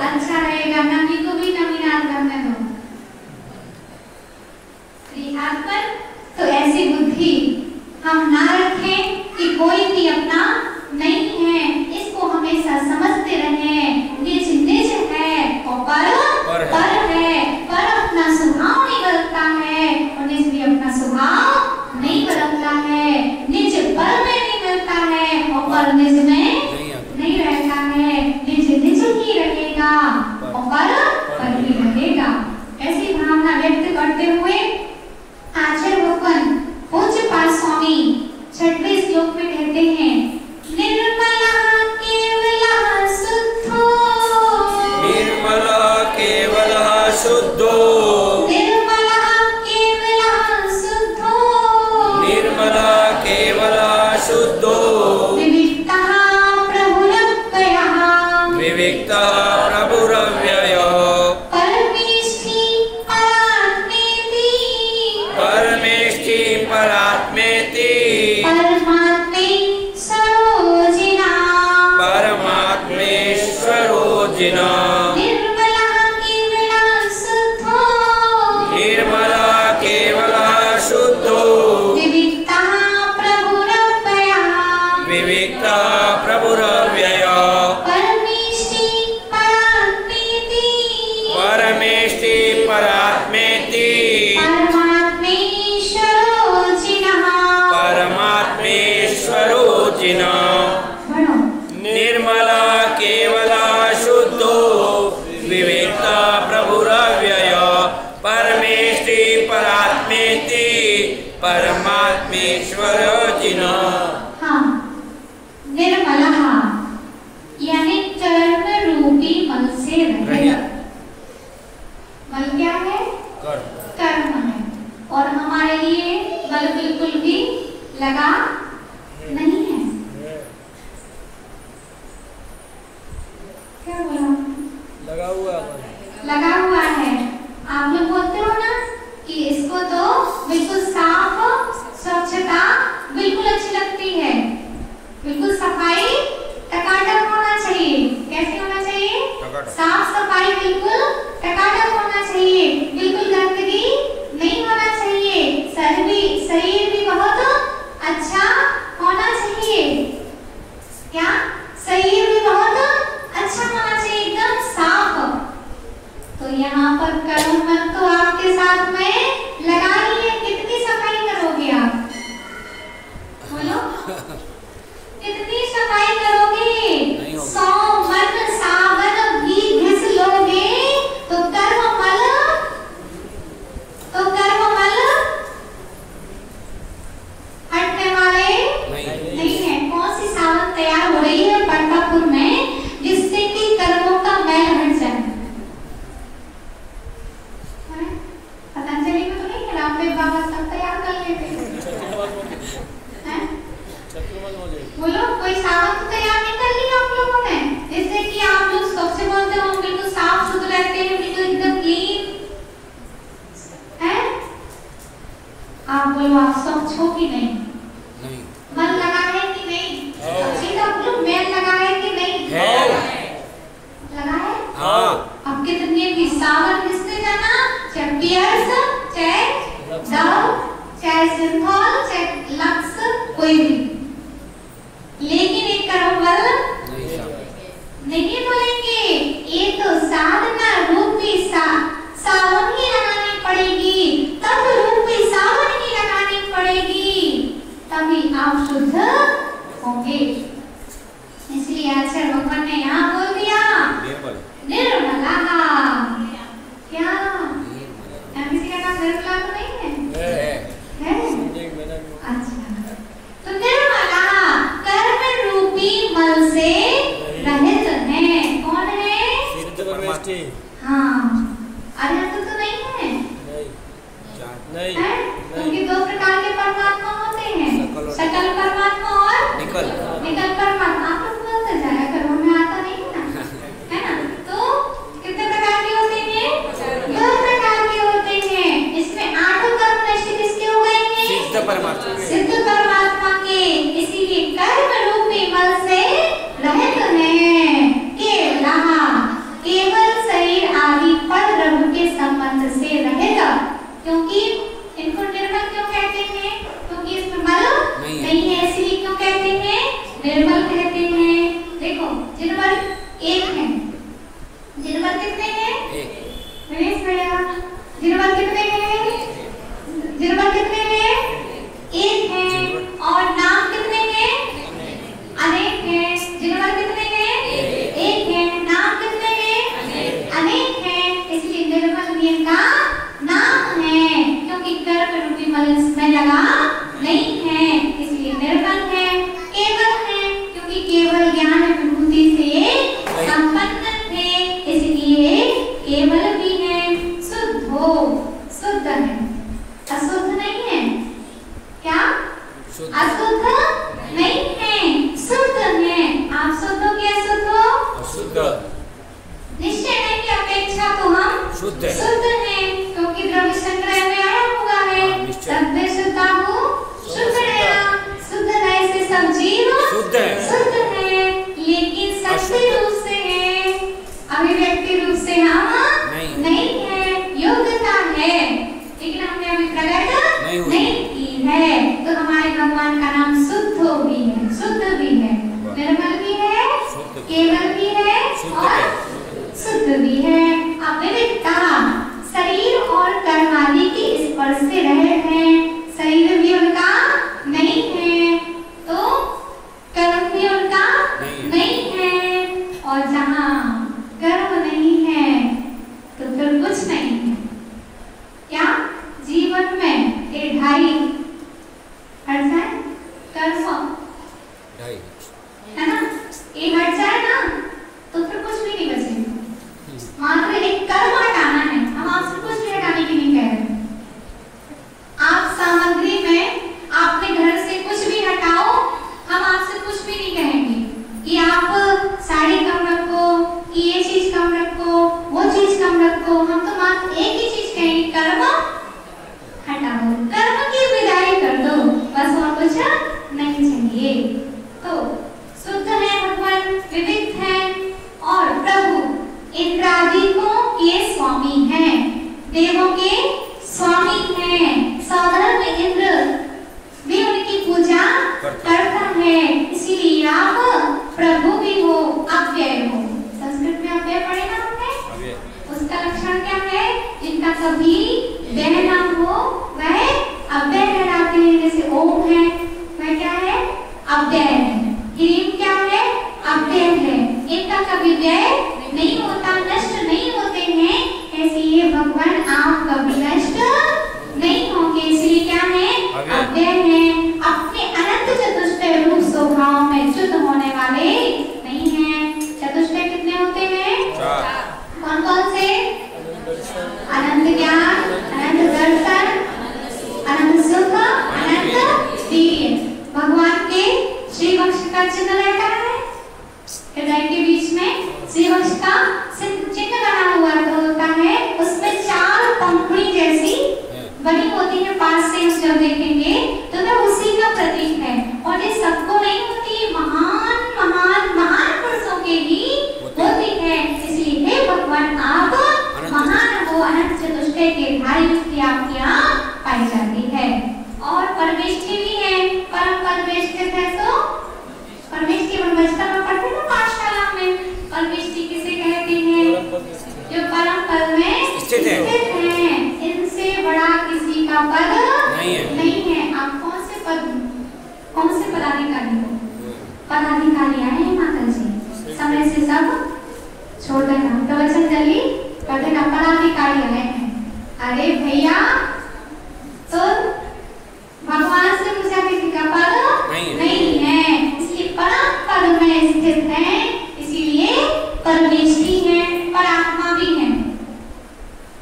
अच्छा रहेगा। नमी को भी नमीनाथ करने दो। पर तो ऐसी बुद्धि हम ना रखें कि कोई भी अपना नहीं है, इसको हमेशा समझते रहें। निज निज है और पर है, पर अपना स्वभाव नहीं बदलता है और निज भी अपना स्वभाव नहीं बदलता है। निज पर में नहीं मिलता है और पर निज में नहीं रहता है। निज निज ही रहेगा और पर ही रहेगा। ऐसी भावना व्यक्त करते हुए आचार्य भगवान पूज्यपाद स्वामी 6वें श्लोक में कहते हैं, निर्मला केवला शुद्धो, निर्मला केवला शुद्धो, निर्मला केवला शुद्धो, निर्मला केवला शुद्धो, विविक्तः प्रभुरव्ययः, विविक्तः प्रभुरव्ययः, परमेष्ठी परात्मेति, परमेष्ठी परात्मेति, परमात्मेश्वरोजिना, निर्मला केवला शुद्धो, निर्मला केवला शुद्धो, विविक्तः प्रभुरव्ययः, विविक्तः प्रभुरव्ययः, परमेष्ठी परात्मेति, परमेष्ठी परात्मेति, परमात्मेश्वरोजिनः, परमात्मेश्वरोजिना, बढ़ो, निर्मला केवला शुद्धो, विविक्ता प्रभुरव्यय, परमेष्ठी परात्मेति, परमात्मेश्वरोजिना। हाँ, निर्मलः यानी कर्म रूपी मल से रहित। मल क्या है? कर्म है। और हमारे लिए मल बिल्कुल भी लगा नहीं है। क्या बोला? लगा हुआ है। लगा हुआ है। आप लोग बोलते हो ना कि इसको तो बिल्कुल साफ स्वच्छता बिल्कुल अच्छी लगती है, बिल्कुल सफाई टकाटक होना चाहिए। कैसे होना चाहिए? साफ सफाई बिल्कुल टकाटक होना चाहिए, बिल्कुल गंदगी नहीं होना चाहिए। शरीर भी बहुत अच्छा होना चाहिए। क्या? शरीर भी बहुत अच्छा होना चाहिए, एकदम साफ। तो यहाँ पर कर्म मन तो आपके साथ में लगा ही है। कितनी सफाई करोगे आप? बोलो, कितनी सफाई करोगे? 100 मन सावन भी घिस लोगे तो कर्म मल हटने वाले नहीं है। कौन सी सावन तैयार हो रही है पंडापुर में जिससे कि कर्मों का मैल हट जाए? पतंजलि में तो नहीं है, रामदेव बाबा सब तैयार कर लेते हैं। बोलो, कोई सावन तो तैयार नहीं कर लिया आप लोगों ने जिससे कि आप लोग स्वच्छ बोलते हो, बिल्कुल साफ सुथरे रहते हैं, बिल्कुल एकदम क्लीन है। आप बोलो, आप स्वच्छ मोक्ष हो कि नहीं? नहीं मन लगा है कि नहीं? सीधा बोलो, मैल लगा है कि नहीं? है। लगा है? हाँ। अब कितने भी सावन किसने जाना? चाहे पियर्स, चाहे डव, चाहे सिंथॉल, चाहे लक्स, कोई भी। लेकिन एक कर्मबल नहीं बोलेंगे। ये तो साधना रूपी सावन ही लगानी पड़ेगी, तब रूपी सावन ही लगानी पड़ेगी, तभी आप शुद्ध होंगे। इसलिए आचार्य भगवान ने यहाँ बोल दिया निर्मला। क्या किसी का नाम निर्मला तो नहीं है? है? अच्छा, तो निर्मला कर्म रूपी मल से रहित है। कौन है? हाँ, अरिहंत तो नहीं है? नहीं। क्योंकि दो प्रकार के परमात्मा होते हैं, सकल परमात्मा और निकल परमात्मा। आप लोग बोलते जाया करो, हमें आता नहीं है ना, है ना? तो कितने प्रकार के होते हैं? दो प्रकार के होते हैं। इसमें आठों कर्म नष्ट किसके हो गए हैं? सिद्ध परमात्मा के। इसीलिए कर्म रूपी मल से रहित है। केवल शरीर आदि पर प्रभु के संबंध से रहित। क्योंकि इनको निर्मल क्यों कहते हैं? क्योंकि इसमें मल नहीं है, इसलिए क्यों कहते हैं? निर्मल कहते हैं। देखो, जिनवर एक है, जिनवर कितने हैं? गणेश भैया, जिनवर कितने हैं? जिनवर कितने हैं? एक है। और नाम कितने हैं? अनेक हैं। जिनवर कितने हैं? एक है। नाम कितने हैं? अनेक हैं। इसलिए निर्मल भी इनका नाम है, क्योंकि कर्म रूपी मल इसमें लगा नहीं है, इसलिए निर्मल है। केवल है, क्योंकि केवल ज्ञान विभूति से संपन्न थे, इसलिए केवल भी है। शुद्ध है, अशुद्ध नहीं है। क्या? अशुद्ध नहीं है, शुद्ध है। आप शुद्ध हो कि अशुद्ध हो? निश्चय नहीं की अपेक्षा तो हम शुद्ध हैं, क्योंकि द्रव्य संग्रह में आया हुआ है सत्य शुद्धा हो शुद्ध है। शुद्ध नए से सब जीव शुद्ध है, लेकिन शक्ति रूप से है, अभिव्यक्ति रूप से हम नहीं है। योग्यता है, लेकिन हमने अभी प्रकट नहीं की है। तो हमारे भगवान का नाम शुद्ध भी है, निर्मल भी है, केवल भी है और शुद्ध भी है। अविविक्ता, शरीर और कर्म आदि के स्पर्श से रहित है। शरीर भी उनका नहीं है, तो कर्म भी उनका नहीं है। और जहाँ कर्म नहीं है तो फिर कुछ नहीं है। क्या जीवन में ये ढाई हट जाए कर्म, है ना? ये हट जाए ना तो फिर कुछ भी नहीं बचेगा। मात्र एक कर्म हटाना है। हम आपसे कुछ भी हटाने की नहीं कह रहे। आप सामग्री में अपने घर से कुछ भी हटाओ, हम आपसे कुछ भी नहीं कहेंगे कि आप साड़ी कम रखो, कि ये चीज कम रखो, वो चीज कम रखो। हम तो मात्र एक ही चीज कहेंगे, कर्म हटाओ, कर्म की विदाई कर दो, बस और कुछ नहीं चाहिए। तो शुद्ध है भगवान, विविध है, और प्रभु इंद्रादिकों के स्वामी हैं, देवों के स्वामी हैं। साधर्म इंद्र भी उनकी पूजा करता है, इसीलिए आप प्रभु भी हो, अव्यय हो। संस्कृत में अव्यय पढ़े ना हमने? उसका लक्षण क्या है? जिनका कभी व्यय ना हो वह अव्यय कहलाते हैं। जैसे ओम है, वह क्या है? अव्यय है। ह्रीम क्या है? अव्यय है। इनका कभी व्यय नहीं होता, नष्ट नहीं होते हैं। ऐसे ये भगवान आप कभी नष्ट नहीं होंगे, इसलिए क्या है? अव्यय है। अपने अनंत चतुष्टय रूप स्वभाव में शुद्ध होने वाले नहीं हैं। चतुष्टय कितने होते हैं? कौन कौन से? अनंत ज्ञान, अनंत दर्शन, अनंत सुख, अनंत वीर्य। भगवान के श्री वक्ष का चिन्ह रहता है, हृदय के बीच में श्री वक्ष का चिन्ह बना हुआ होता है। उसमें 4 पंखुड़ी जैसी बनी होती है। पास से हम जब देखेंगे तो के धारी उसकी आप यहाँ पाई जाती है। और परमेष्ठी भी है, परम पद में स्थित है। तो परमेष्ठी हम बचपन में पढ़ते ना पाठशाला में, परमेष्ठी किसे कहते हैं? जो परम पद में स्थित है। इनसे बड़ा किसी का पद नहीं है। आप कौन से पदाधिकारी हो? पदाधिकारी आए हैं माता जी, समय से सब छोड़ देना, प्रवचन जल्दी कर देना। पदाधिकारी आए हैं। अरे भैया, तो भगवान से पूछा किसी का पद नहीं है, इसलिए परम पद में स्थित है, इसीलिए परमेष्ठी है। परात्मा भी है।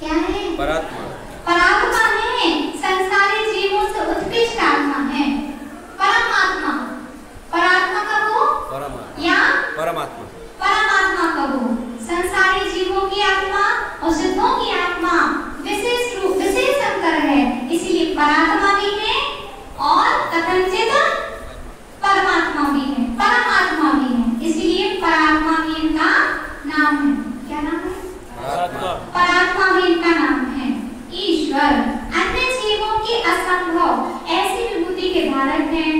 क्या है? परात्मा है, संसारी जीवों से उत्कृष्ट आत्मा है। परमात्मा, परात्मा कहो या परमात्मा कहो। संसारी जीवों की आत्मा और सिद्धों की आत्मा विशेष अंतर है, इसीलिए परात्मा भी है और कथनचित परमात्मा भी है, परमात्मा भी है, इसीलिए परात्मा भी इनका नाम है। क्या नाम है? परात्मा भी इनका नाम है। ईश्वर अन्य जीवों की असंभव ऐसी विभूति के धारक हैं।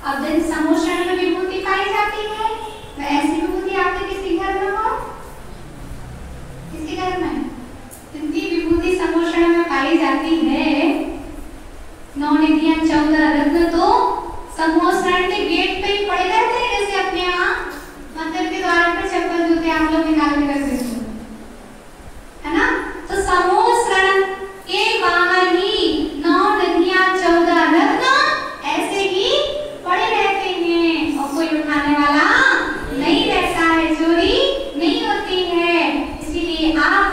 अब दिन समोषण में विभूति पाई जाती है, वह ऐसी विभूति आपके किसी घर में हो? किसी घर में इनकी विभूति समोषण में पाई जाती है। 9 निधियां 14 रत्न तो समोषण के गेट पे ही पड़े रहते हैं, जैसे अपने यहाँ मंदिर के द्वार पे चप्पल जूते आप लोग निकाल के रख देते है ना। तो समोषण के बाहर ही 9 निधियां 14 रत्न ऐसे ही पड़े रहते हैं और कोई उठाने वाला नहीं रहता है, चोरी नहीं होती है। इसीलिए आप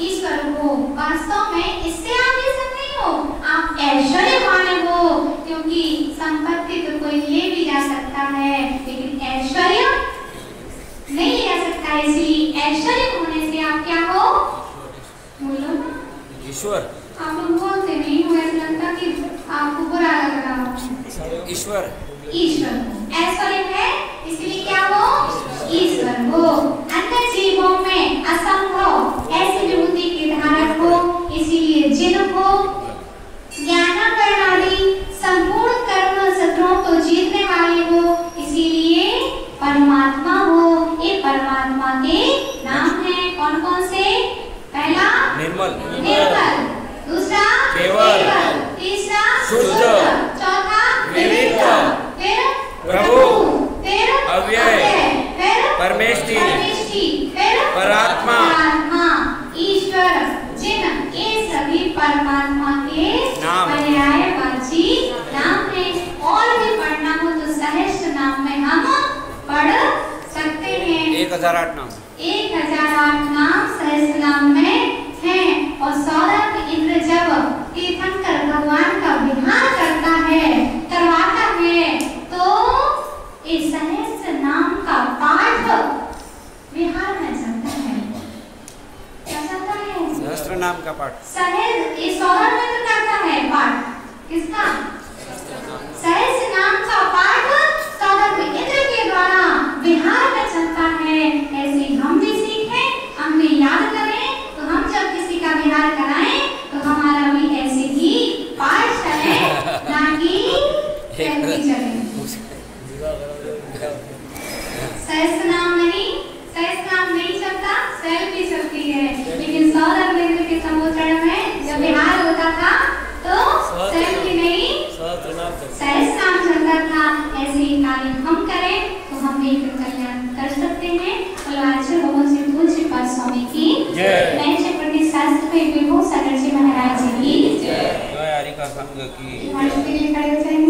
ईश्वर हो, वास्तव में इससे आप ये सब नहीं हो, आप ऐश्वर्यवान हो, क्योंकि संपत्ति तो कोई ले भी जा सकता है लेकिन ऐश्वर्य नहीं ले जा सकता है। इसलिए ऐश्वर्य होने से आप क्या हो? बोलो ईश्वर। आप लोग बोलते नहीं हो, ऐसा लगता कि आपको बुरा लग रहा हो। ईश्वर ऐश्वर्य है, इसलिए क्या हो? ईश्वर हो। अन्य जीवों में असंभव ऐसी विभूति के धारक हो, इसीलिए जिनको ज्ञान प्रणाली संपूर्ण कर्म शत्रुओं को जीतने वाले हो, इसीलिए परमात्मा हो। ये परमात्मा के नाम है। कौन कौन से? पहला निर्मल, दूसरा केवल, तीसरा शुद्ध, चौथा विविध, फिर प्रभु, फिर अव्यय, फिर परमेष्ठी, फिर परात्मा, ईश्वर। जिन ये सभी परमात्मा के पर्यायवाची नाम है। और भी पढ़ना हो तो सहस्त्र नाम में हम पढ़ सकते हैं। 1008 नाम, 1008 नाम सहस्त्र नाम में है। और सौरभ इंद्र जब तीर्थंकर भगवान का विहार करवाता है तो इस सहस्त्र नाम का पाठ विहार में चलता है। क्या चलता है? सहस्त्र नाम का पाठ। सहस्त्र सौरभ इंद्र करता है पाठ। किसका? सहस्त्र नाम का पाठ सौरभ इंद्र के द्वारा विहार में चलता है। ऐसे हम भी सीखें, हमने याद करें, तो हम जब किसी का विहार कराएं तो हमारा भी ऐसे ही पाठ चले, ना कि चले। सहस्त्र नाम नहीं चलता, सेल्फी चलती है। लेकिन सौरभ इंद्र के समोचरण में जब विहार होता था तो सेल्फी नहीं, सहस्त्र नाम चलता था। ऐसे ही कार्य हम करें तो हम एक कल्याण कर सकते हैं। स्वामी की मैं चक्रवर्ती शास्त्र में विभू सागर जी महाराज जी की जय। हरि का संग की खड़े हो जाएंगे।